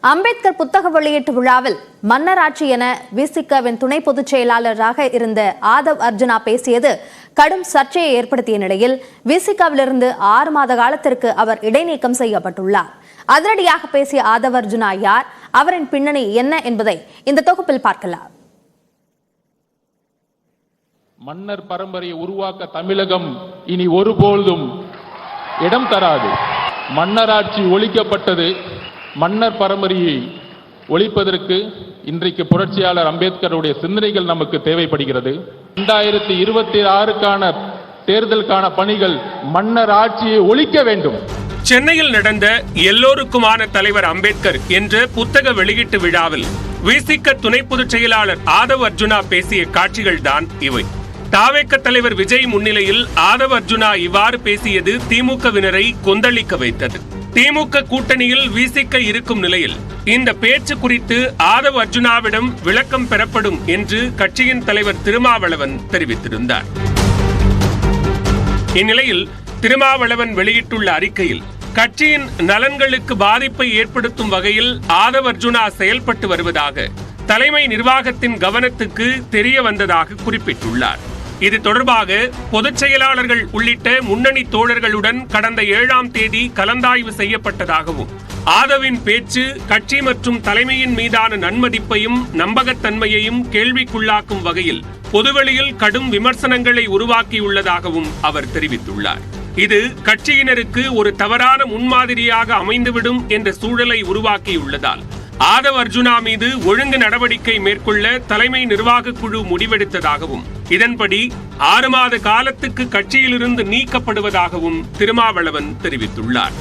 அம்பேத்கர் புத்தக வெளியீட்டு விழாவில் மன்னராட்சி என விசிகவின் துணை பொதுச் செயலாளராக இருந்த ஆதவ் அர்ஜுனா பேசியது கடும் சர்ச்சையை ஏற்படுத்திய நிலையில் விசிகவிலிருந்து 6 மாத காலத்திற்கு அவர் இடைநீக்கம் செய்யப்பட்டுள்ளார். அதிரடியாக பேசிய ஆதவ் அர்ஜுனா யார், அவரின் பின்னணி என்ன என்பதை இந்த தொகுப்பில் பார்க்கலாம். மன்னர் பரம்பரையை உருவாக்க தமிழகம் இனி ஒருபோதும் இடம் தராது. மன்னராட்சி ஒழிக்கப்பட்டது. மன்னர் பரம்பரையை ஒழிப்பதற்கு இன்றைக்கு புரட்சியாளர் அம்பேத்கருடைய சிந்தனைகள் நமக்கு தேவைப்படுகிறது. 2026க்கான தேர்தலுக்கான பணிகள் மன்னர் ஆட்சியை ஒழிக்க வேண்டும். சென்னையில் நடந்த எல்லோருக்குமான தலைவர் அம்பேத்கர் என்ற புத்தக வெளியீட்டு விழாவில் விசிக துணை பொதுச் செயலாளர் ஆதவ் அர்ஜுனா பேசிய காட்சிகள் தான் இவை. தாவேக தலைவர் விஜய் முன்னிலையில் ஆதவ் அர்ஜுனா இவ்வாறு பேசியது திமுகவினரை கொந்தளிக்க வைத்தது. திமுக கூட்டணியில் விசிக இருக்கும் நிலையில் இந்த பேச்சு குறித்து ஆதவ் அர்ஜுனாவிடம் விளக்கம் பெறப்படும் என்று கட்சியின் தலைவர் திருமாவளவன் தெரிவித்திருந்தார். இந்நிலையில் திருமாவளவன் வெளியிட்டுள்ள அறிக்கையில் கட்சியின் நலன்களுக்கு பாதிப்பை ஏற்படுத்தும் வகையில் ஆதவ் அர்ஜுனா செயல்பட்டு வருவதாக தலைமை நிர்வாகத்தின் கவனத்துக்கு தெரிய வந்ததாக குறிப்பிட்டுள்ளார். இது தொடர்பாக பொதுச் செயலாளர்கள் உள்ளிட்ட முன்னணி தோழர்களுடன் கடந்த 7ஆம் தேதி கலந்தாய்வு செய்யப்பட்டதாகவும் ஆதவின் பேச்சு கட்சி மற்றும் தலைமையின் மீதான நன்மதிப்பையும் நம்பகத்தன்மையையும் கேள்விக்குள்ளாக்கும் வகையில் பொதுவெளியில் கடும் விமர்சனங்களை உருவாக்கியுள்ளதாகவும் அவர் தெரிவித்துள்ளார். இது கட்சியினருக்கு ஒரு தவறான முன்மாதிரியாக அமைந்துவிடும் என்ற சூழலை உருவாக்கியுள்ளதால் ஆதவ் அர்ஜுனா மீது ஒழுங்கு நடவடிக்கை மேற்கொள்ள தலைமை நிர்வாக குழு முடிவெடுத்ததாகவும் இதன்படி 6 மாத காலத்துக்கு கட்சியிலிருந்து நீக்கப்படுவதாகவும் திருமாவளவன் தெரிவித்துள்ளார்.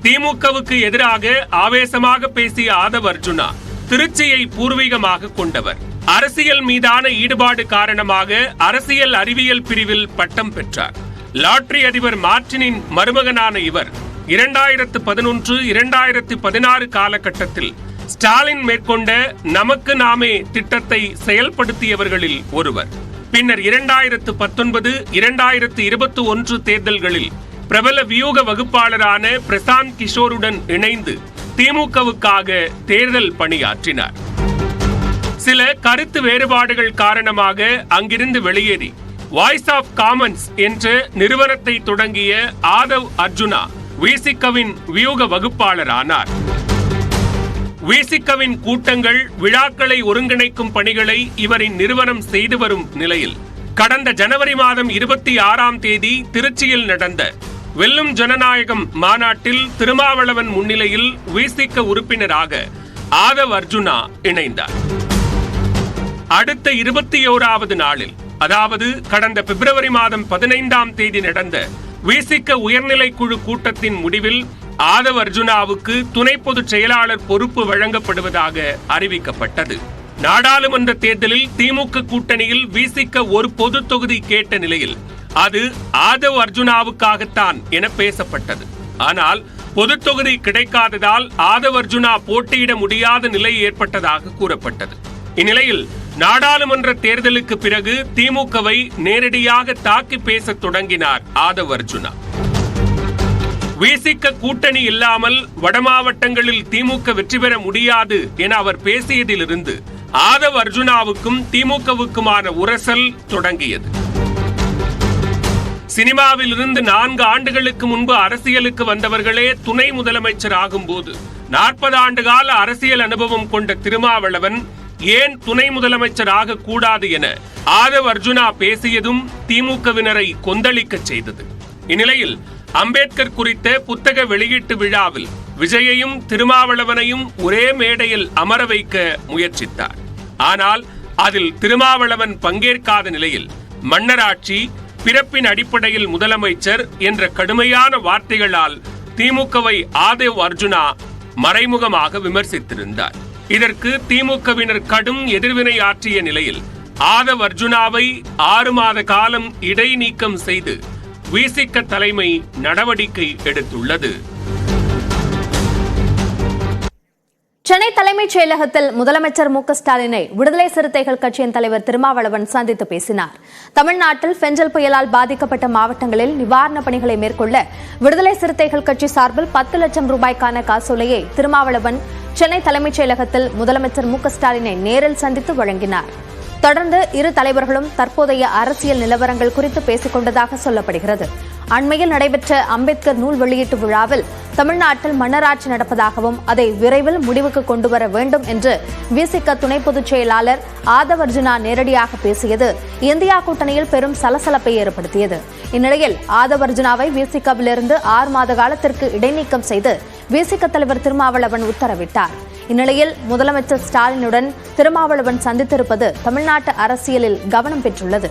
திமுகவுக்கு எதிராக ஆவேசமாக பேசிய ஆதவ் அர்ஜுனா திருச்சியை பூர்வீகமாக கொண்டவர். அரசியல் மீதான ஈடுபாடு காரணமாக அரசியல் அறிவியல் பிரிவில் பட்டம் பெற்றார். லாட்டரி அதிபர் மார்டினின் மருமகனான இவர் 2011-2016 காலகட்டத்தில் ஸ்டாலின் மேற்கொண்ட நமக்கு நாமே திட்டத்தை செயல்படுத்தியவர்களில் ஒருவர். பின்னர் 2019-2021 தேர்தல்களில் பிரபல வியூக வகுப்பாளரான பிரசாந்த் கிஷோருடன் இணைந்து திமுகவுக்காக தேர்தல் பணியாற்றினார். சில கருத்து வேறுபாடுகள் காரணமாக அங்கிருந்து வெளியேறி வாய்ஸ் ஆஃப் காமன்ஸ் என்ற நிறுவனத்தை தொடங்கிய ஆதவ் அர்ஜுனா விசிகவின் வியூக வகுப்பாளரானார். விசிகவின் கூட்டங்கள் விழாக்களை ஒருங்கிணைக்கும் பணிகளை இவரின் நிறுவனம் செய்து வரும் நிலையில் கடந்த ஜனவரி மாதம் 26ஆம் தேதி திருச்சியில் நடந்த வெல்லும் ஜனநாயகம் மாநாட்டில் திருமாவளவன் முன்னிலையில் விசிக உறுப்பினராக ஆதவ் அர்ஜுனா இணைந்தார். அடுத்த 21வது நாளில், அதாவது கடந்த பிப்ரவரி மாதம் 15ஆம் தேதி நடந்த விசிக உயர்நிலை குழு கூட்டத்தின் முடிவில் ஆதவ் அர்ஜுனாவுக்கு துணை பொதுச் செயலாளர் பொறுப்பு வழங்கப்படுவதாக அறிவிக்கப்பட்டது. நாடாளுமன்ற தேர்தலில் திமுக கூட்டணியில் விசிக ஒரு பொது தொகுதி கேட்ட நிலையில் அது ஆதவ் அர்ஜுனாவுக்காகத்தான் என பேசப்பட்டது. ஆனால் பொது தொகுதி கிடைக்காததால் ஆதவ் அர்ஜுனா போட்டியிட முடியாத நிலை ஏற்பட்டதாக கூறப்பட்டது. இந்நிலையில் நாடாளுமன்ற தேர்தலுக்கு பிறகு திமுகவை நேரடியாக தாக்கி பேச தொடங்கினார் ஆதவ் அர்ஜுனா. விசிக கூட்டணி இல்லாமல் வடமாவட்டங்களில் திமுக வெற்றி பெற முடியாது என அவர் பேசியதிலிருந்து ஆதவ் அர்ஜுனாவுக்கும் திமுகவுக்குமான உரசல் தொடங்கியது. சினிமாவில் இருந்து 4 ஆண்டுகளுக்கு முன்பு அரசியலுக்கு வந்தவர்களே துணை முதலமைச்சர் ஆகும் போது 40 ஆண்டு கால அரசியல் அனுபவம் கொண்ட திருமாவளவன் ஏன் துணை முதலமைச்சர் ஆகக்கூடாது என ஆதவ் அர்ஜுனா பேசியதும் திமுகவினரை கொந்தளிக்க செய்தது. இந்நிலையில் அம்பேத்கர் குறித்த புத்தக வெளியீட்டு விழாவில் விஜயையும் திருமாவளவனையும் ஒரே மேடையில் அமர வைக்க முயற்சித்தார். ஆனால் அதில் திருமாவளவன் பங்கேற்காத நிலையில் மன்னராட்சி, பிறப்பின் அடிப்படையில் முதலமைச்சர் என்ற கடுமையான வார்த்தைகளால் திமுகவை ஆதவ் அர்ஜுனா மறைமுகமாக விமர்சித்திருந்தார். இதற்கு திமுகவினர் கடும் எதிர்வினை ஆற்றிய நிலையில் ஆதவ் அர்ஜுனாவை 6 மாத காலம் இடைநீக்கம் செய்து விசிக தலைமை நடவடிக்கை எடுத்துள்ளது. சென்னை தலைமைச் செயலகத்தில் முதலமைச்சர் மு க ஸ்டாலினை விடுதலை சிறுத்தைகள் கட்சியின் தலைவர் திருமாவளவன் சந்தித்து பேசினார். தமிழ்நாட்டில் பெஞ்சல் புயலால் பாதிக்கப்பட்ட மாவட்டங்களில் நிவாரணப் பணிகளை மேற்கொள்ள விடுதலை சிறுத்தைகள் கட்சி சார்பில் 10 லட்சம் ரூபாய்க்கான காசோலையை திருமாவளவன் சென்னை தலைமைச் செயலகத்தில் முதலமைச்சர் மு க ஸ்டாலினை நேரில் சந்தித்து வழங்கினார். தொடர்ந்து இரு தலைவர்களும் தற்போதைய அரசியல் நிலவரங்கள் குறித்து பேசிக் கொண்டதாக சொல்லப்படுகிறது. அண்மையில் நடைபெற்ற அம்பேத்கர் நூல் வெளியீட்டு விழாவில் தமிழ்நாட்டில் மன்னராட்சி நடப்பதாகவும் அதை விரைவில் முடிவுக்கு கொண்டுவர வேண்டும் என்று விசிக துணை பொதுச் செயலாளர் ஆதவ் அர்ஜுனா நேரடியாக பேசியது இந்தியா கூட்டணியில் பெரும் சலசலப்பை ஏற்படுத்தியது. இந்நிலையில் ஆதவ் அர்ஜுனாவை விசிகவிலிருந்து 6 மாத காலத்திற்கு இடைநீக்கம் செய்து விசிக தலைவர் திருமாவளவன் உத்தரவிட்டார். இந்நிலையில் முதலமைச்சர் ஸ்டாலினுடன் திருமாவளவன் சந்தித்திருப்பது தமிழ்நாட்டு அரசியலில் கவனம் பெற்றுள்ளது.